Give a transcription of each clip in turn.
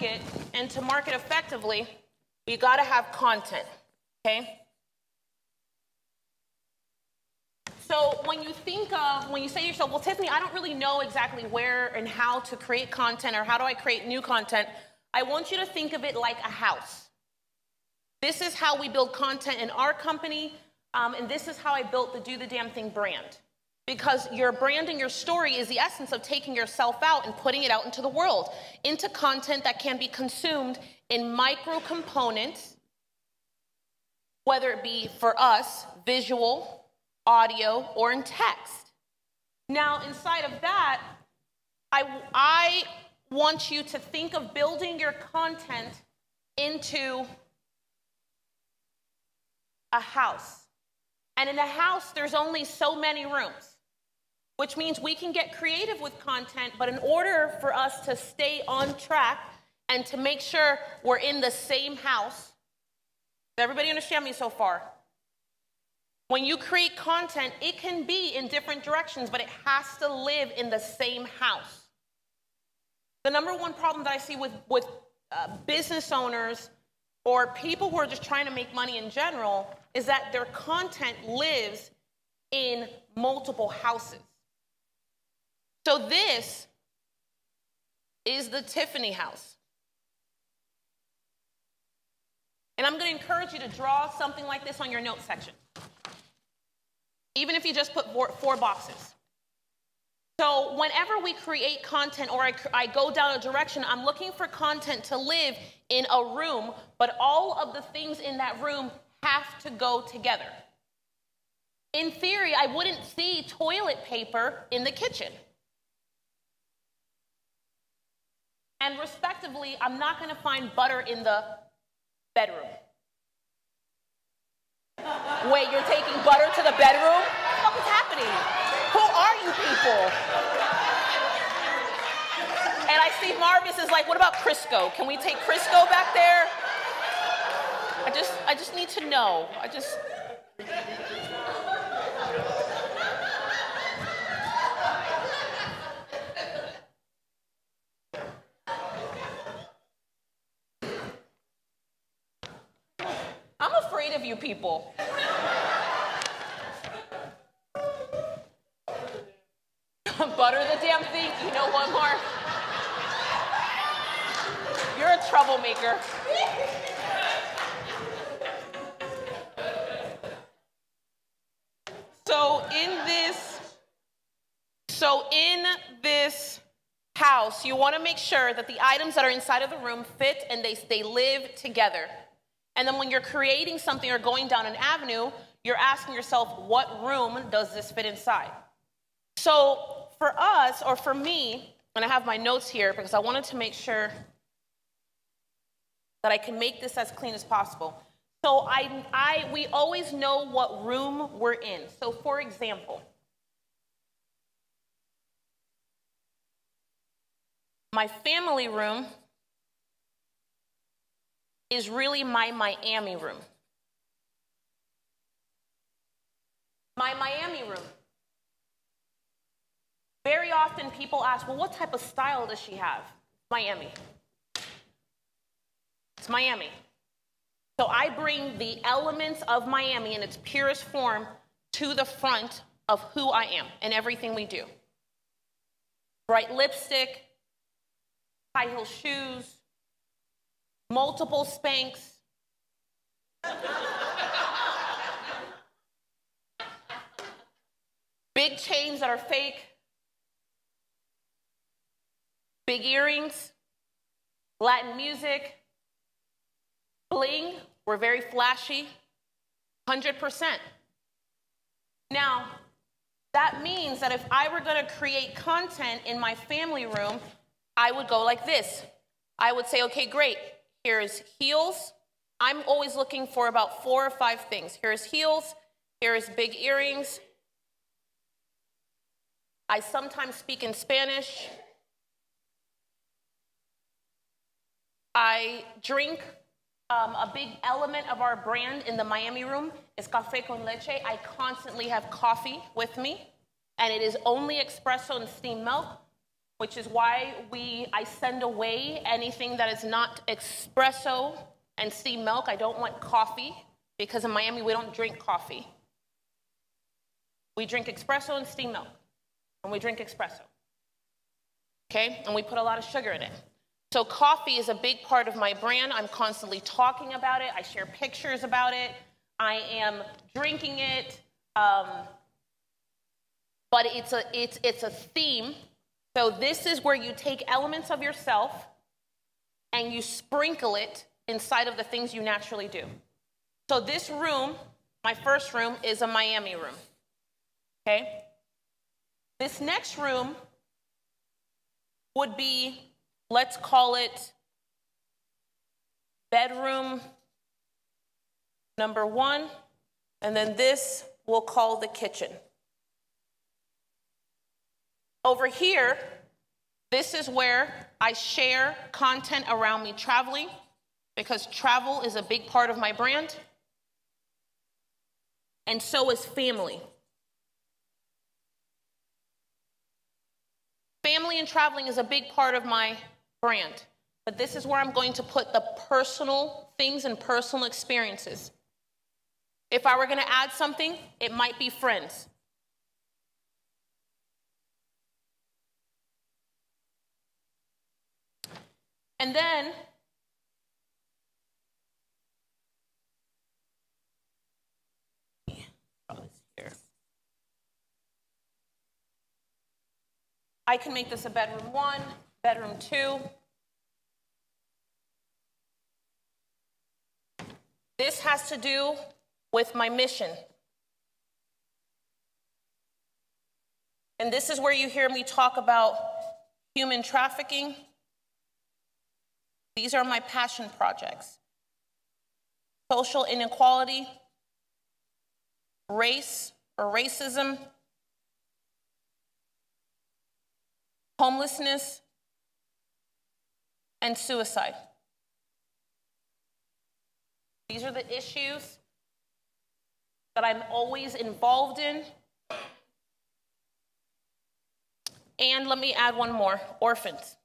market, and to market effectively, you got to have content, okay? So when you say to yourself, well, Tiffany, I don't really know exactly where and how to create content or how do I create new content, I want you to think of it like a house. This is how we build content in our company, and this is how I built the Do the Damn Thing brand. Because your brand and your story is the essence of taking yourself out and putting it out into the world, into content that can be consumed in micro components, whether it be for us, visual, audio, or in text. Now, inside of that, I want you to think of building your content into a house. And in a house, there's only so many rooms, which means we can get creative with content, but in order for us to stay on track and to make sure we're in the same house, does everybody understand me so far? When you create content, it can be in different directions, but it has to live in the same house. The number one problem that I see with business owners or people who are just trying to make money in general is that their content lives in multiple houses. So this is the Tiffany house. And I'm going to encourage you to draw something like this on your notes section. Even if you just put four boxes. So whenever we create content or I go down a direction, I'm looking for content to live in a room, but all of the things in that room have to go together. In theory, I wouldn't see toilet paper in the kitchen. And respectively, I'm not going to find butter in the bedroom. Wait, you're taking butter to the bedroom? What is happening? Who are you people? And I see Marvis is like, what about Crisco? Can we take Crisco back there? I just need to know. I'm afraid of you people. Butter the damn thing. You know one more? You're a troublemaker. So in this house, you want to make sure that the items that are inside of the room fit and they live together. And then when you're creating something or going down an avenue, you're asking yourself, what room does this fit inside? So for us, or for me, and I have my notes here because I wanted to make sure that I can make this as clean as possible. So we always know what room we're in. So for example, my family room is really my Miami room. My Miami room. Very often people ask, well, what type of style does she have? Miami. It's Miami. So I bring the elements of Miami in its purest form to the front of who I am and everything we do. Bright lipstick, high heel shoes, multiple Spanx, big chains that are fake, big earrings, Latin music, bling, we're very flashy, 100%. Now, that means that if I were going to create content in my family room, I would go like this. I would say, okay, great. Here's heels. I'm always looking for about 4 or 5 things. Here's heels. Here's big earrings. I sometimes speak in Spanish. I drink. A big element of our brand in the Miami room is café con leche. I constantly have coffee with me, and it is only espresso and steamed milk. which is why I send away anything that is not espresso and steamed milk. I don't want coffee, because in Miami we don't drink coffee. We drink espresso and steamed milk, and we drink espresso. Okay, and we put a lot of sugar in it. So coffee is a big part of my brand. I'm constantly talking about it. I share pictures about it. I am drinking it, but it's a theme. So this is where you take elements of yourself and you sprinkle it inside of the things you naturally do. So this room, my first room, is a Miami room. Okay? This next room would be, let's call it bedroom number 1, and then this we'll call the kitchen. Over here, this is where I share content around me traveling, because travel is a big part of my brand, and so is family. Family and traveling is a big part of my brand, but this is where I'm going to put the personal things and personal experiences. If I were going to add something, it might be friends. And then I can make this a bedroom 1, bedroom 2. This has to do with my mission. And this is where you hear me talk about human trafficking. These are my passion projects. Social inequality, race or racism, homelessness, and suicide. These are the issues that I'm always involved in. And let me add one more, orphans.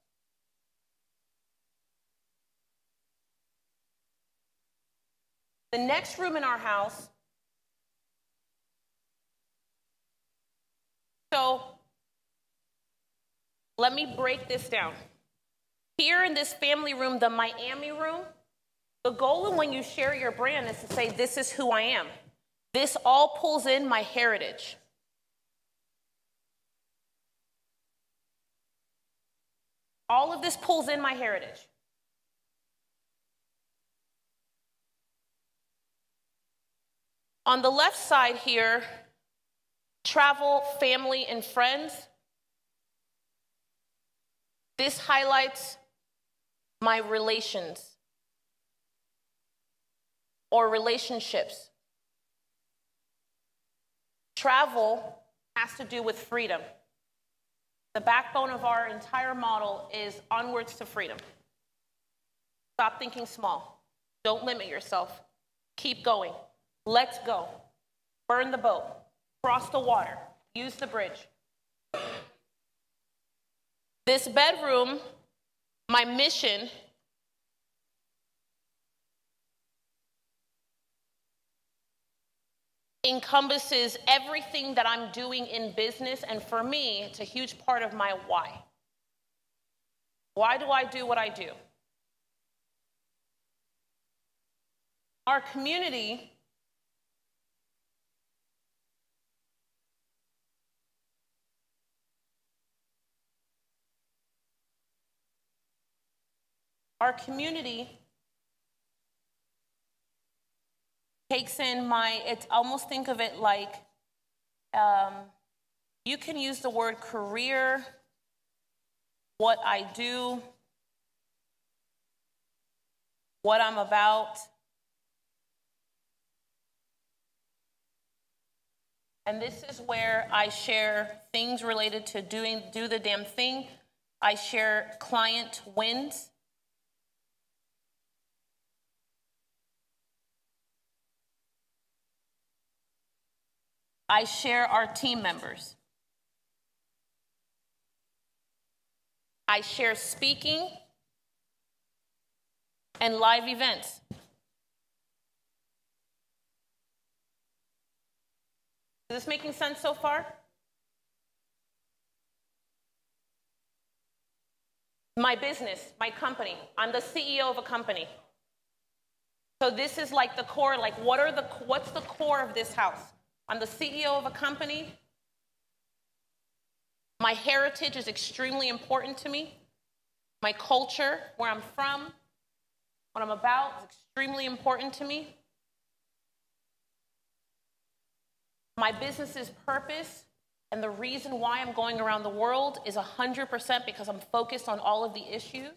The next room in our house, so let me break this down. Here in this family room, the Miami room, the goal when you share your brand is to say, this is who I am. This all pulls in my heritage. All of this pulls in my heritage. On the left side here, travel, family, and friends. This highlights my relations or relationships. Travel has to do with freedom. The backbone of our entire model is onwards to freedom. Stop thinking small. Don't limit yourself. Keep going. Let's go. Burn the boat. Cross the water. Use the bridge. This bedroom, my mission, encompasses everything that I'm doing in business, and for me, it's a huge part of my why. Why do I do what I do? Our community takes in it's almost think of it like, you can use the word career, what I do, what I'm about. And this is where I share things related to do the damn thing. I share client wins. I share our team members. I share speaking and live events. Is this making sense so far? My business, my company. I'm the CEO of a company. So this is like the core, like what's the core of this house? I'm the CEO of a company. My heritage is extremely important to me. My culture, where I'm from, what I'm about is extremely important to me. My business's purpose and the reason why I'm going around the world is 100% because I'm focused on all of the issues.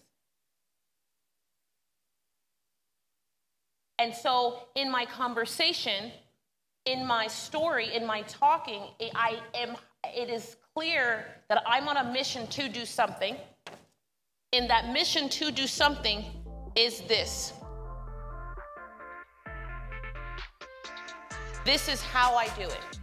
And so in my conversation, in my story, in my talking, it is clear that I'm on a mission to do something. And that mission to do something is this. This is how I do it.